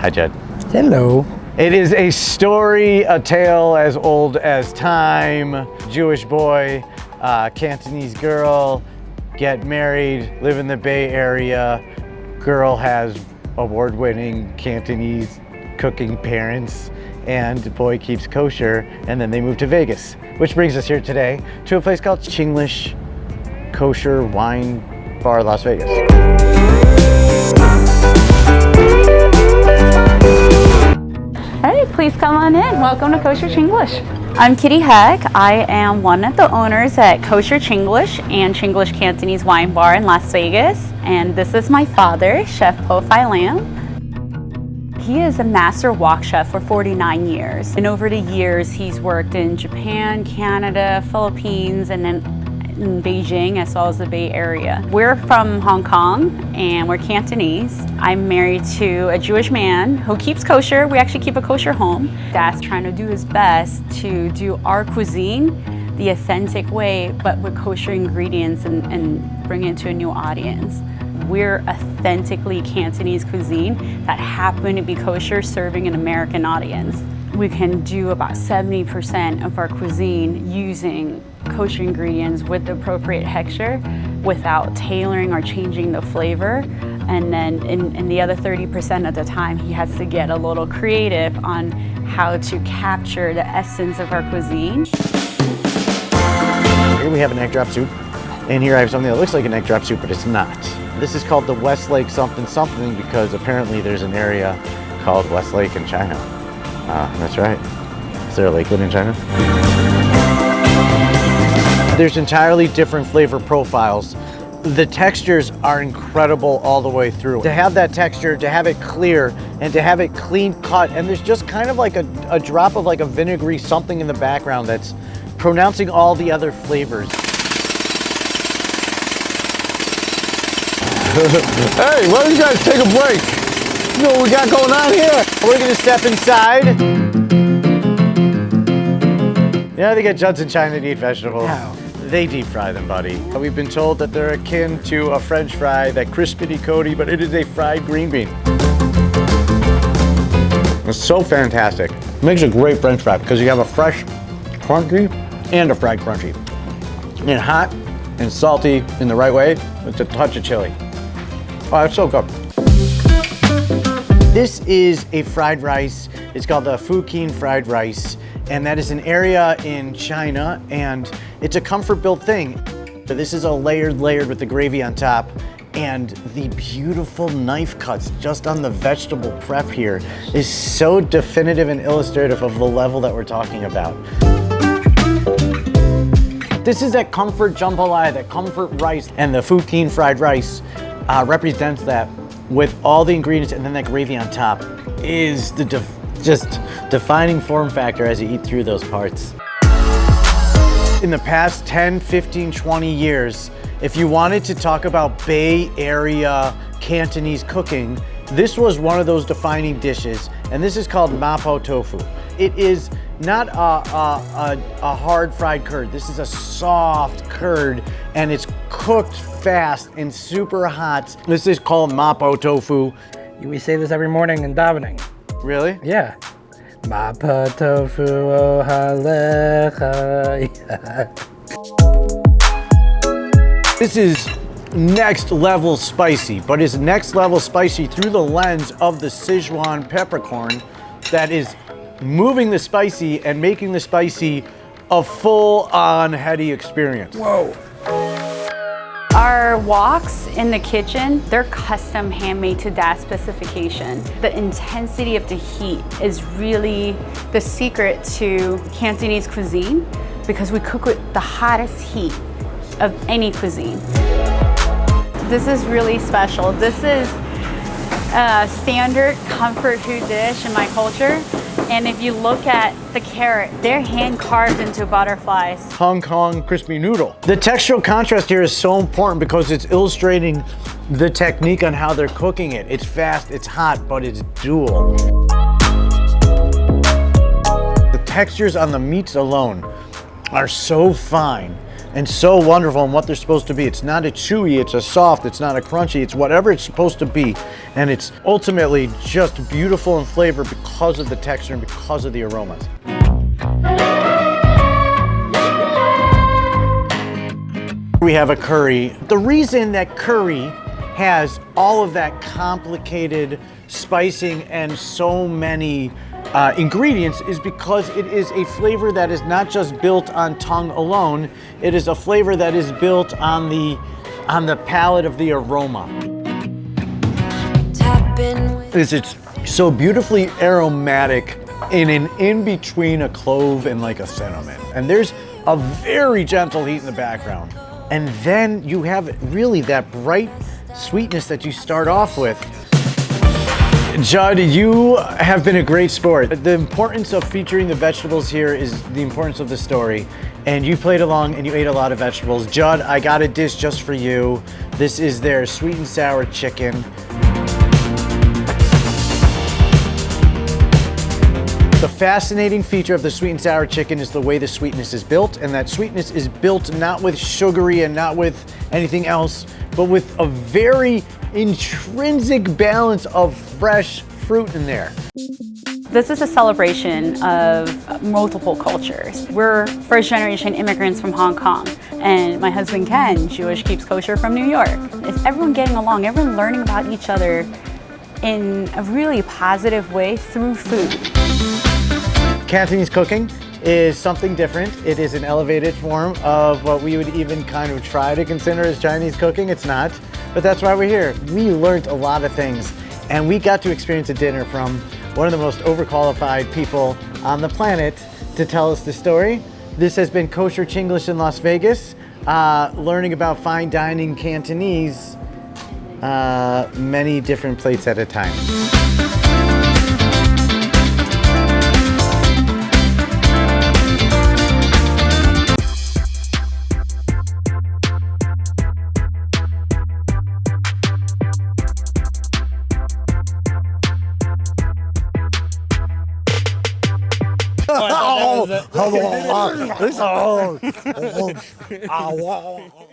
Hi, Jed. Hello. It is a story, a tale as old as time. Jewish boy, Cantonese girl, get married, live in the Bay Area. Girl has award-winning Cantonese cooking parents, and the boy keeps kosher, and then they move to Vegas. Which brings us here today to a place called Chinglish Kosher Wine Bar, Las Vegas. Hey, please come on in. Welcome to Kosher Chinglish. I'm Kitty Heck. I am one of the owners at Kosher Chinglish and Chinglish Cantonese Wine Bar in Las Vegas. And this is my father, Chef Po Fai Lam. He is a master wok chef for 49 years. And over the years, he's worked in Japan, Canada, Philippines, and then in Beijing, as well as the Bay Area. We're from Hong Kong and we're Cantonese. I'm married to a Jewish man who keeps kosher. We actually keep a kosher home. Dad's trying to do his best to do our cuisine the authentic way, but with kosher ingredients and bring it to a new audience. We're authentically Cantonese cuisine that happen to be kosher, serving an American audience. We can do about 70% of our cuisine using kosher ingredients with the appropriate texture without tailoring or changing the flavor. And then in the other 30% of the time, he has to get a little creative on how to capture the essence of our cuisine. Here we have an egg drop soup, and here I have something that looks like an egg drop soup, but it's not. This is called the Westlake something something because apparently there's an area called Westlake in China. That's right. Is there a Lakewood in China? There's entirely different flavor profiles. The textures are incredible all the way through. To have that texture, to have it clear, and to have it clean cut, and there's just kind of like a drop of like a vinegary something in the background that's pronouncing all the other flavors. Hey, why don't you guys take a break? You know what we got going on here? We're gonna step inside. You know, they get Judd's in China to eat vegetables. How? They deep fry them, buddy. We've been told that they're akin to a French fry, that crispity Cody, but it is a fried green bean. It's so fantastic. It makes a great French fry because you have a fresh crunchy and a fried crunchy. And hot and salty in the right way with a touch of chili. Oh, it's so good. This is a fried rice. It's called the Fukin fried rice. And that is an area in China, and it's a comfort built thing. So this is a layered with the gravy on top, and the beautiful knife cuts just on the vegetable prep here is so definitive and illustrative of the level that we're talking about. This is that comfort jambalaya, that comfort rice, and the Fukin fried rice represents that with all the ingredients, and then that gravy on top is the just defining form factor as you eat through those parts. In the past 10, 15, 20 years, if you wanted to talk about Bay Area Cantonese cooking, this was one of those defining dishes, and this is called mapo tofu. It is not a hard fried curd. This is a soft curd, and it's cooked fast and super hot. This is called mapo tofu. We say this every morning in davening. Really? Yeah. Mapo tofu o halecha. This is next level spicy, but it's next level spicy through the lens of the Sichuan peppercorn that is moving the spicy and making the spicy a full-on heady experience. Whoa. Our woks in the kitchen, they're custom handmade to that specification. The intensity of the heat is really the secret to Cantonese cuisine because we cook with the hottest heat of any cuisine. This is really special. This is a standard comfort food dish in my culture. And if you look at the carrot, they're hand carved into butterflies. Hong Kong crispy noodle. The textural contrast here is so important because it's illustrating the technique on how they're cooking it. It's fast, it's hot, but it's dual. The textures on the meats alone are so fine and so wonderful in what they're supposed to be. It's not a chewy, it's a soft, it's not a crunchy, it's whatever it's supposed to be. And it's ultimately just beautiful in flavor because of the texture and because of the aromas. We have a curry. The reason that curry has all of that complicated spicing and so many ingredients is because it is a flavor that is not just built on tongue alone. It is a flavor that is built on the palate of the aroma. It's so beautifully aromatic in between a clove and like a cinnamon. And there's a very gentle heat in the background. And then you have really that bright sweetness that you start off with. Judd, you have been a great sport. The importance of featuring the vegetables here is the importance of the story. And you played along and you ate a lot of vegetables. Judd, I got a dish just for you. This is their sweet and sour chicken. The fascinating feature of the sweet and sour chicken is the way the sweetness is built, and that sweetness is built not with sugary and not with anything else, but with a very intrinsic balance of fresh fruit in there. This is a celebration of multiple cultures. We're first generation immigrants from Hong Kong, and my husband Ken, Jewish, keeps kosher from New York. Is everyone getting along, everyone learning about each other in a really positive way through food. Cantonese cooking is something different. It is an elevated form of what we would even kind of try to consider as Chinese cooking. It's not, but that's why we're here. We learned a lot of things, and we got to experience a dinner from one of the most overqualified people on the planet to tell us the story. This has been Kosher Chinglish in Las Vegas, learning about fine dining Cantonese, many different plates at a time. Oh,